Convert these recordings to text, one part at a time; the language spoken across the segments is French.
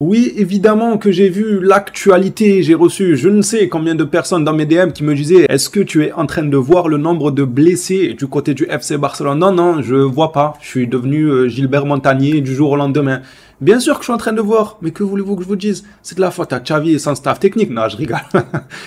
Oui, évidemment que j'ai vu l'actualité, j'ai reçu je ne sais combien de personnes dans mes DM qui me disaient est-ce que tu es en train de voir le nombre de blessés du côté du FC Barcelone? Non, non, je vois pas. Je suis devenu Gilbert Montagnier du jour au lendemain. Bien sûr que je suis en train de voir, mais que voulez-vous que je vous dise? C'est de la faute à Xavi et son staff technique. Non, je rigole.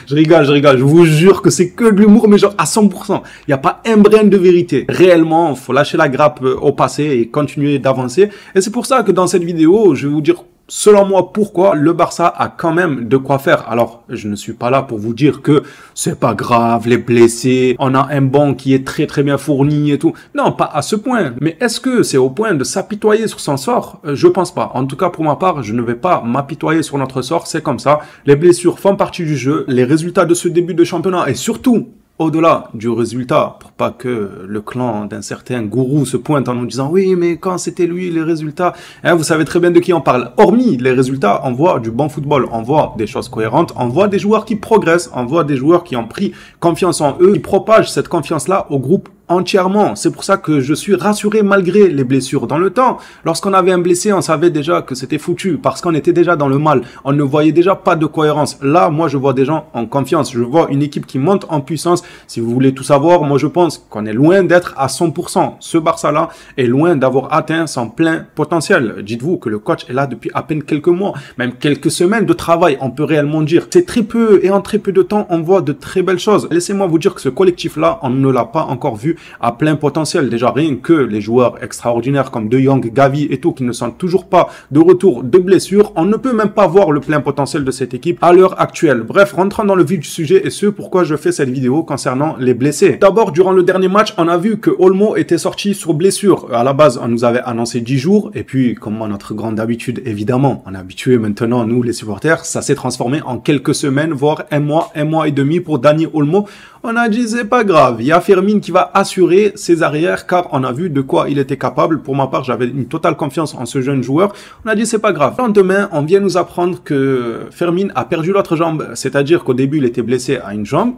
Je rigole, je rigole. Je vous jure que c'est que de l'humour, mais genre à 100%. Il n'y a pas un brin de vérité. Réellement, faut lâcher la grappe au passé et continuer d'avancer. Et c'est pour ça que dans cette vidéo, je vais vous dire selon moi, pourquoi le Barça a quand même de quoi faire. Alors, je ne suis pas là pour vous dire que c'est pas grave, les blessés, on a un banc qui est très très bien fourni et tout. Non, pas à ce point. Mais est-ce que c'est au point de s'apitoyer sur son sort? Je pense pas. En tout cas, pour ma part, je ne vais pas m'apitoyer sur notre sort. C'est comme ça. Les blessures font partie du jeu. Les résultats de ce début de championnat et surtout, au-delà du résultat, pour pas que le clan d'un certain gourou se pointe en nous disant « Oui, mais quand c'était lui, les résultats... » Vous savez très bien de qui on parle. Hormis les résultats, on voit du bon football, on voit des choses cohérentes, on voit des joueurs qui progressent, on voit des joueurs qui ont pris confiance en eux, qui propagent cette confiance-là au groupe entièrement. C'est pour ça que je suis rassuré malgré les blessures. Dans le temps, lorsqu'on avait un blessé, on savait déjà que c'était foutu parce qu'on était déjà dans le mal. On ne voyait déjà pas de cohérence. Là, moi, je vois des gens en confiance. Je vois une équipe qui monte en puissance. Si vous voulez tout savoir, moi, je pense qu'on est loin d'être à 100%. Ce Barça-là est loin d'avoir atteint son plein potentiel. Dites-vous que le coach est là depuis à peine quelques mois, même quelques semaines de travail, on peut réellement dire. C'est très peu et en très peu de temps, on voit de très belles choses. Laissez-moi vous dire que ce collectif-là, on ne l'a pas encore vu à plein potentiel. Déjà, rien que les joueurs extraordinaires comme De Jong, Gavi et tout, qui ne sont toujours pas de retour de blessure, on ne peut même pas voir le plein potentiel de cette équipe à l'heure actuelle. Bref, rentrons dans le vif du sujet et ce pourquoi je fais cette vidéo concernant les blessés. D'abord, durant le dernier match, on a vu que Olmo était sorti sur blessure. À la base, on nous avait annoncé 10 jours et puis, comme à notre grande habitude, évidemment, on est habitué maintenant, nous les supporters, ça s'est transformé en quelques semaines, voire un mois et demi pour Dani Olmo. On a dit c'est pas grave, il y a Fermin qui va assurer ses arrières car on a vu de quoi il était capable. Pour ma part, j'avais une totale confiance en ce jeune joueur. On a dit c'est pas grave. Le lendemain, on vient nous apprendre que Fermin a perdu l'autre jambe, c'est-à-dire qu'au début il était blessé à une jambe.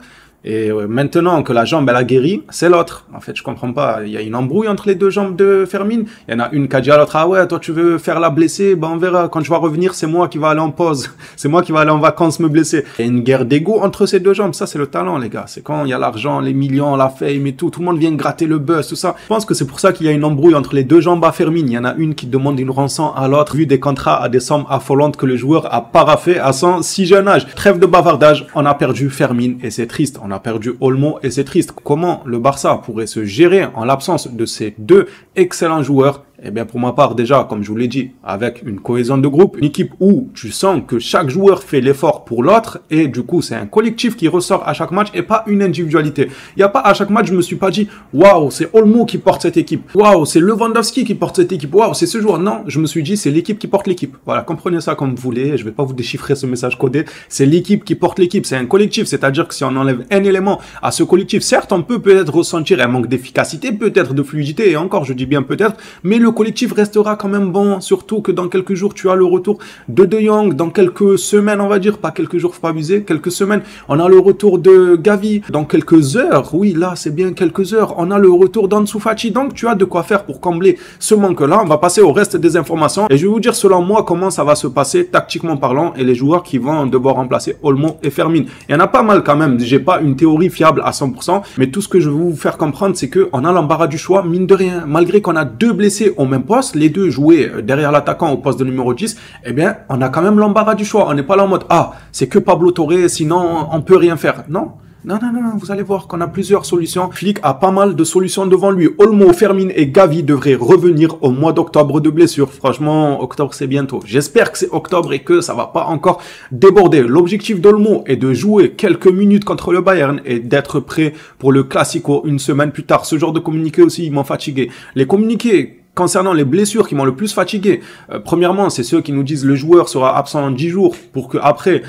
Et maintenant que la jambe elle a guéri, c'est l'autre. En fait, je comprends pas. Il y a une embrouille entre les deux jambes de Fermin. Il y en a une qui a dit à l'autre, ah ouais, toi tu veux faire la blessée, ben on verra. Quand je vais revenir, c'est moi qui vais aller en pause. C'est moi qui vais aller en vacances me blesser. Il y a une guerre d'ego entre ces deux jambes. Ça, c'est le talent, les gars. C'est quand il y a l'argent, les millions, la fame et tout. Tout le monde vient gratter le buzz, tout ça. Je pense que c'est pour ça qu'il y a une embrouille entre les deux jambes à Fermin. Il y en a une qui demande une rançon à l'autre, vu des contrats à des sommes affolantes que le joueur a paraffé à son si jeune âge. Trêve de bavardage. On a perdu Fermin et c'est triste. On a perdu Olmo et c'est triste. Comment le Barça pourrait se gérer en l'absence de ces deux excellents joueurs? Eh bien, pour ma part, déjà, comme je vous l'ai dit, avec une cohésion de groupe, une équipe où tu sens que chaque joueur fait l'effort pour l'autre et du coup, c'est un collectif qui ressort à chaque match et pas une individualité. Il n'y a pas à chaque match, je me suis pas dit, waouh, c'est Olmo qui porte cette équipe. Waouh, c'est Lewandowski qui porte cette équipe. Waouh, c'est ce joueur. Non, je me suis dit, c'est l'équipe qui porte l'équipe. Voilà, comprenez ça comme vous voulez. Je vais pas vous déchiffrer ce message codé. C'est l'équipe qui porte l'équipe. C'est un collectif. C'est-à-dire que si on enlève un élément à ce collectif, certes, on peut peut-être ressentir un manque d'efficacité, peut-être de fluidité et encore, je dis bien peut-être, mais le collectif restera quand même bon, surtout que dans quelques jours, tu as le retour de De Jong, dans quelques semaines, on va dire, pas quelques jours, faut pas abuser, quelques semaines, on a le retour de Gavi, dans quelques heures, oui, là, c'est bien quelques heures, on a le retour d'Ansu Fati, donc tu as de quoi faire pour combler ce manque-là. On va passer au reste des informations, et je vais vous dire, selon moi, comment ça va se passer, tactiquement parlant, et les joueurs qui vont devoir remplacer Olmo et Fermin. Il y en a pas mal quand même, j'ai pas une théorie fiable à 100%, mais tout ce que je veux vous faire comprendre, c'est qu'on a l'embarras du choix, mine de rien, malgré qu'on a deux blessés au même poste, les deux jouer derrière l'attaquant au poste de numéro 10, eh bien, on a quand même l'embarras du choix. On n'est pas là en mode, ah, c'est que Pablo Torre, sinon on peut rien faire. Non. Non, vous allez voir qu'on a plusieurs solutions. Flick a pas mal de solutions devant lui. Olmo, Fermin et Gavi devraient revenir au mois d'octobre de blessure. Franchement, octobre, c'est bientôt. J'espère que c'est octobre et que ça va pas encore déborder. L'objectif d'Olmo est de jouer quelques minutes contre le Bayern et d'être prêt pour le Classico une semaine plus tard. Ce genre de communiqué aussi, ils m'ont fatigué. Les communiqués concernant les blessures qui m'ont le plus fatigué, premièrement, c'est ceux qui nous disent le joueur sera absent en 10 jours pour que après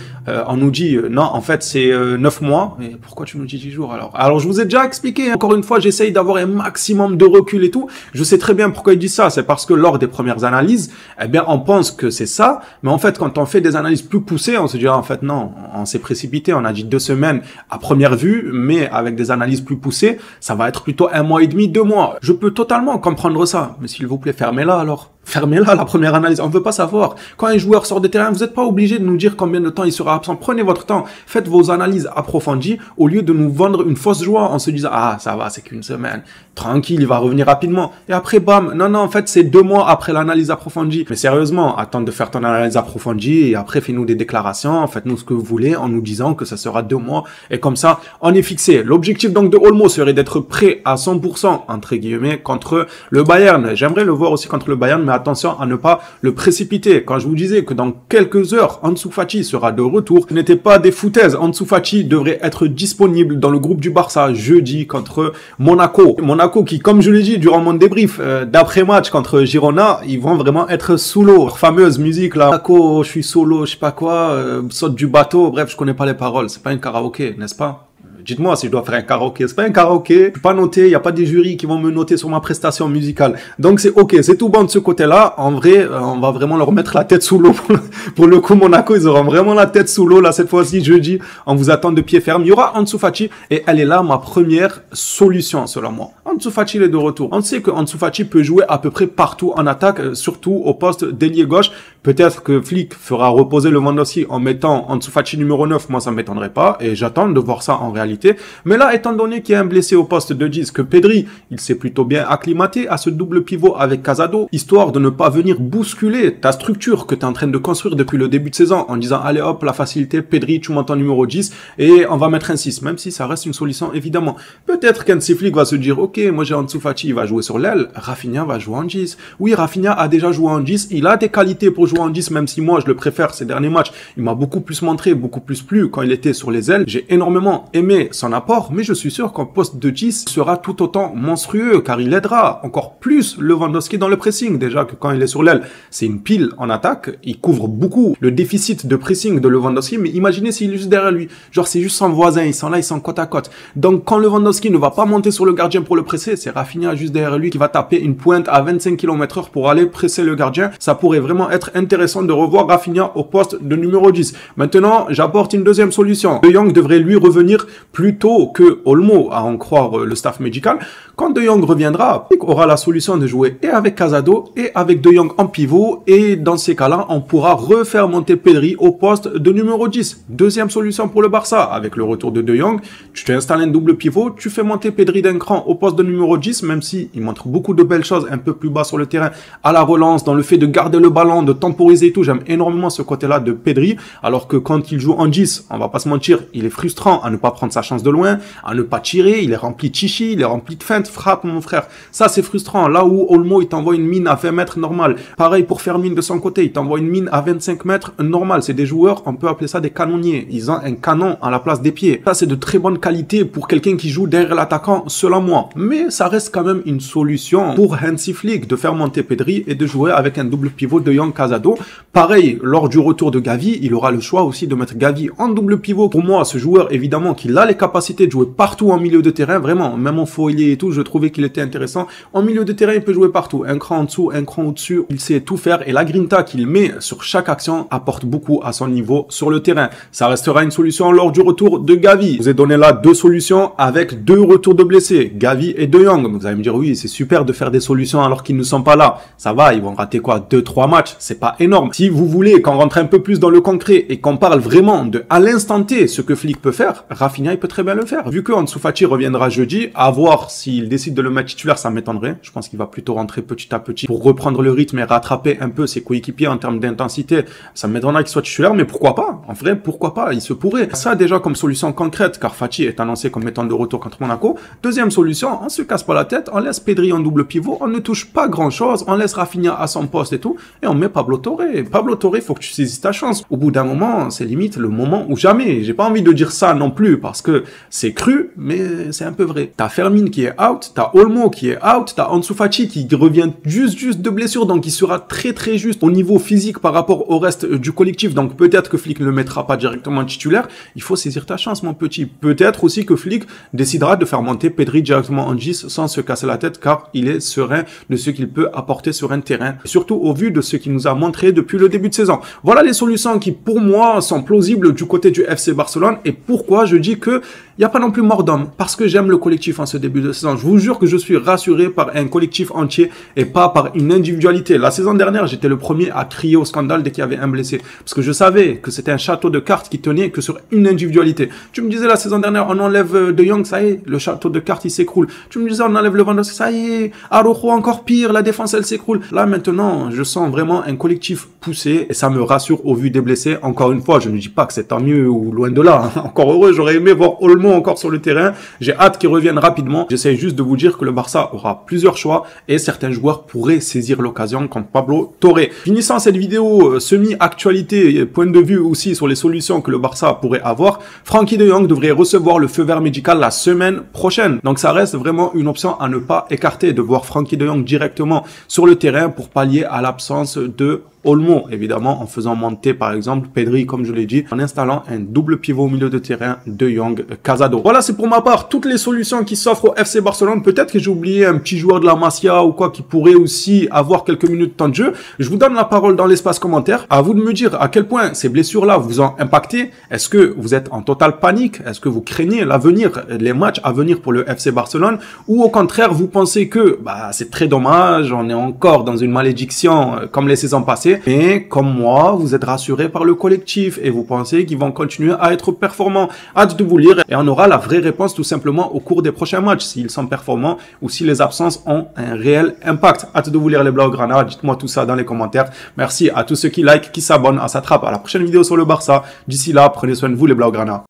on nous dit non, en fait c'est 9 mois. Et pourquoi tu nous dis 10 jours alors? Alors je vous ai déjà expliqué, encore une fois, j'essaye d'avoir un maximum de recul et tout. Je sais très bien pourquoi ils disent ça, c'est parce que lors des premières analyses, eh bien on pense que c'est ça, mais en fait quand on fait des analyses plus poussées, on se dit en fait non, on s'est précipité, on a dit 2 semaines à première vue, mais avec des analyses plus poussées, ça va être plutôt 1 mois et demi, 2 mois. Je peux totalement comprendre ça, mais s'il vous plaît, fermez-la alors. Fermez-la, la première analyse. On ne veut pas savoir. Quand un joueur sort de terrain, vous n'êtes pas obligé de nous dire combien de temps il sera absent. Prenez votre temps. Faites vos analyses approfondies au lieu de nous vendre une fausse joie en se disant, ah, ça va, c'est qu'une semaine. Tranquille, il va revenir rapidement. Et après, bam. Non, en fait, c'est 2 mois après l'analyse approfondie. Mais sérieusement, attends de faire ton analyse approfondie et après, fais-nous des déclarations. Faites-nous ce que vous voulez en nous disant que ça sera 2 mois. Et comme ça, on est fixé. L'objectif donc de Olmo serait d'être prêt à 100%, entre guillemets, contre le Bayern. J'aimerais le voir aussi contre le Bayern, mais attention à ne pas le précipiter. Quand je vous disais que dans quelques heures, Ansu Fati sera de retour, ce n'était pas des foutaises. Ansu Fati devrait être disponible dans le groupe du Barça jeudi contre Monaco. Monaco qui, comme je l'ai dit durant mon débrief d'après-match contre Girona, ils vont vraiment être sous l'eau. Leur fameuse musique là, Monaco, je suis solo, je sais pas quoi, saute du bateau, bref, je connais pas les paroles. C'est pas un karaoké, n'est-ce pas? Dites-moi si je dois faire un karaoké. C'est pas un karaoké. Je suis pas noté. Il n'y a pas des jurys qui vont me noter sur ma prestation musicale. Donc c'est ok. C'est tout bon de ce côté-là. En vrai, on va vraiment leur mettre la tête sous l'eau. Pour le coup, Monaco, ils auront vraiment la tête sous l'eau. Là, cette fois-ci, jeudi, on vous attend de pied ferme. Il y aura Ansu Fati et elle est là ma première solution, selon moi. Ansu Fati, il est de retour. On sait que Ansu Fati peut jouer à peu près partout en attaque, surtout au poste d'ailier gauche. Peut-être que Flick fera reposer Lewandowski en mettant Ansu Fati numéro 9. Moi, ça ne m'étonnerait pas et j'attends de voir ça en réalité. Mais là, étant donné qu'il y a un blessé au poste de 10, que Pedri, il s'est plutôt bien acclimaté à ce double pivot avec Casado, histoire de ne pas venir bousculer ta structure que tu es en train de construire depuis le début de saison en disant, allez hop, la facilité, Pedri, tu montes en numéro 10 et on va mettre un 6, même si ça reste une solution évidemment. Peut-être qu'un Flick va se dire, ok, moi j'ai Ansu Fati, il va jouer sur l'aile, Rafinha va jouer en 10. Oui, Rafinha a déjà joué en 10, il a des qualités pour jouer en 10, même si moi je le préfère ces derniers matchs. Il m'a beaucoup plus montré, beaucoup plus plu quand il était sur les ailes. J'ai énormément aimé son apport, mais je suis sûr qu'en poste de 10 sera tout autant monstrueux, car il aidera encore plus Lewandowski dans le pressing. Déjà que quand il est sur l'aile, c'est une pile en attaque, il couvre beaucoup le déficit de pressing de Lewandowski, mais imaginez s'il est juste derrière lui. Genre c'est juste son voisin, ils sont là, ils sont côte à côte. Donc quand Lewandowski ne va pas monter sur le gardien pour le presser, c'est Rafinha juste derrière lui qui va taper une pointe à 25 km/h pour aller presser le gardien. Ça pourrait vraiment être intéressant de revoir Rafinha au poste de numéro 10. Maintenant, j'apporte une deuxième solution. De Jong devrait lui revenir plus tôt que Olmo, à en croire le staff médical. Quand De Jong reviendra, il aura la solution de jouer et avec Casado et avec De Jong en pivot, et dans ces cas-là, on pourra refaire monter Pedri au poste de numéro 10. Deuxième solution pour le Barça, avec le retour de De Jong, tu t'installes un double pivot, tu fais monter Pedri d'un cran au poste de numéro 10, même si il montre beaucoup de belles choses un peu plus bas sur le terrain, à la relance, dans le fait de garder le ballon, de temporiser et tout. J'aime énormément ce côté-là de Pedri, alors que quand il joue en 10, on va pas se mentir, il est frustrant à ne pas prendre sa chance de loin, à ne pas tirer, il est rempli de chichi, il est rempli de feintes, frappe mon frère. Ça c'est frustrant. Là où Olmo il t'envoie une mine à 20 mètres normal. Pareil pour Fermin de son côté, il t'envoie une mine à 25 mètres normal. C'est des joueurs, on peut appeler ça des canonniers. Ils ont un canon à la place des pieds. Ça c'est de très bonne qualité pour quelqu'un qui joue derrière l'attaquant, selon moi. Mais ça reste quand même une solution pour Hansi Flick de faire monter Pedri et de jouer avec un double pivot de Jong Casado. Pareil, lors du retour de Gavi, il aura le choix aussi de mettre Gavi en double pivot. Pour moi, ce joueur évidemment qu'il a les capacités de jouer partout en milieu de terrain, vraiment, même en faux ailier et tout, je trouvais qu'il était intéressant. En milieu de terrain, il peut jouer partout, un cran en dessous, un cran au-dessus, il sait tout faire et la grinta qu'il met sur chaque action apporte beaucoup à son niveau sur le terrain. Ça restera une solution lors du retour de Gavi. Je vous ai donné là 2 solutions avec 2 retours de blessés, Gavi et De Jong. Vous allez me dire, oui, c'est super de faire des solutions alors qu'ils ne sont pas là. Ça va, ils vont rater quoi, 2-3 matchs, c'est pas énorme. Si vous voulez qu'on rentre un peu plus dans le concret et qu'on parle vraiment de à l'instant T ce que Flick peut faire, Rafinha il peut très bien le faire. Vu que Ansu Fati reviendra jeudi, à voir s'il décide de le mettre titulaire, ça m'étonnerait. Je pense qu'il va plutôt rentrer petit à petit pour reprendre le rythme et rattraper un peu ses coéquipiers en termes d'intensité. Ça m'étonnerait qu'il soit titulaire, mais pourquoi pas? En vrai, pourquoi pas? Il se pourrait. Ça déjà comme solution concrète, car Fati est annoncé comme étant de retour contre Monaco. Deuxième solution, on se casse pas la tête, on laisse Pedri en double pivot, on ne touche pas grand chose, on laisse Rafinha à son poste et tout, et on met Pablo Torre. Pablo Torre, faut que tu saisisses ta chance. Au bout d'un moment, c'est limite le moment ou jamais. J'ai pas envie de dire ça non plus, parce que c'est cru, mais c'est un peu vrai. T'as Fermin qui est out, t'as Olmo qui est out, t'as Ansu Fati qui revient juste de blessure, donc il sera très juste au niveau physique par rapport au reste du collectif, donc peut-être que Flick ne le mettra pas directement titulaire. Il faut saisir ta chance mon petit. Peut-être aussi que Flick décidera de faire monter Pedri directement en 10 sans se casser la tête, car il est serein de ce qu'il peut apporter sur un terrain, surtout au vu de ce qu'il nous a montré montré depuis le début de saison. Voilà les solutions qui, pour moi, sont plausibles du côté du FC Barcelone et pourquoi je dis que il n'y a pas non plus mort d'homme, parce que j'aime le collectif en ce début de saison. Je vous jure que je suis rassuré par un collectif entier et pas par une individualité. La saison dernière, j'étais le premier à crier au scandale dès qu'il y avait un blessé, parce que je savais que c'était un château de cartes qui tenait que sur une individualité. Tu me disais la saison dernière, on enlève De Jong, ça y est, le château de cartes il s'écroule. Tu me disais on enlève Lewandowski, ça y est, Araujo encore pire, la défense elle s'écroule. Là maintenant, je sens vraiment un collectif poussé et ça me rassure au vu des blessés. Encore une fois, je ne dis pas que c'est tant mieux ou loin de là. Encore heureux, j'aurais aimé voir Olmo encore sur le terrain. J'ai hâte qu'il revienne rapidement. J'essaie juste de vous dire que le Barça aura plusieurs choix et certains joueurs pourraient saisir l'occasion comme Pablo Torre. Finissant cette vidéo semi-actualité, point de vue aussi sur les solutions que le Barça pourrait avoir, Frenkie de Jong devrait recevoir le feu vert médical la semaine prochaine. Donc ça reste vraiment une option à ne pas écarter de voir Frenkie de Jong directement sur le terrain pour pallier à l'absence de Olmo, évidemment, en faisant monter, par exemple, Pedri, comme je l'ai dit, en installant un double pivot au milieu de terrain de Jong Casado. Voilà, c'est pour ma part toutes les solutions qui s'offrent au FC Barcelone. Peut-être que j'ai oublié un petit joueur de la Masia ou quoi qui pourrait aussi avoir quelques minutes de temps de jeu. Je vous donne la parole dans l'espace commentaire. À vous de me dire à quel point ces blessures-là vous ont impacté. Est-ce que vous êtes en totale panique? Est-ce que vous craignez l'avenir, les matchs à venir pour le FC Barcelone? Ou au contraire, vous pensez que c'est très dommage, on est encore dans une malédiction comme les saisons passées? Mais comme moi, vous êtes rassuré par le collectif et vous pensez qu'ils vont continuer à être performants. Hâte de vous lire et on aura la vraie réponse tout simplement au cours des prochains matchs, s'ils sont performants ou si les absences ont un réel impact. Hâte de vous lire les Blaugrana, dites-moi tout ça dans les commentaires. Merci à tous ceux qui like, qui s'abonnent, à s'attrape à la prochaine vidéo sur le Barça. D'ici là, prenez soin de vous les Blaugrana.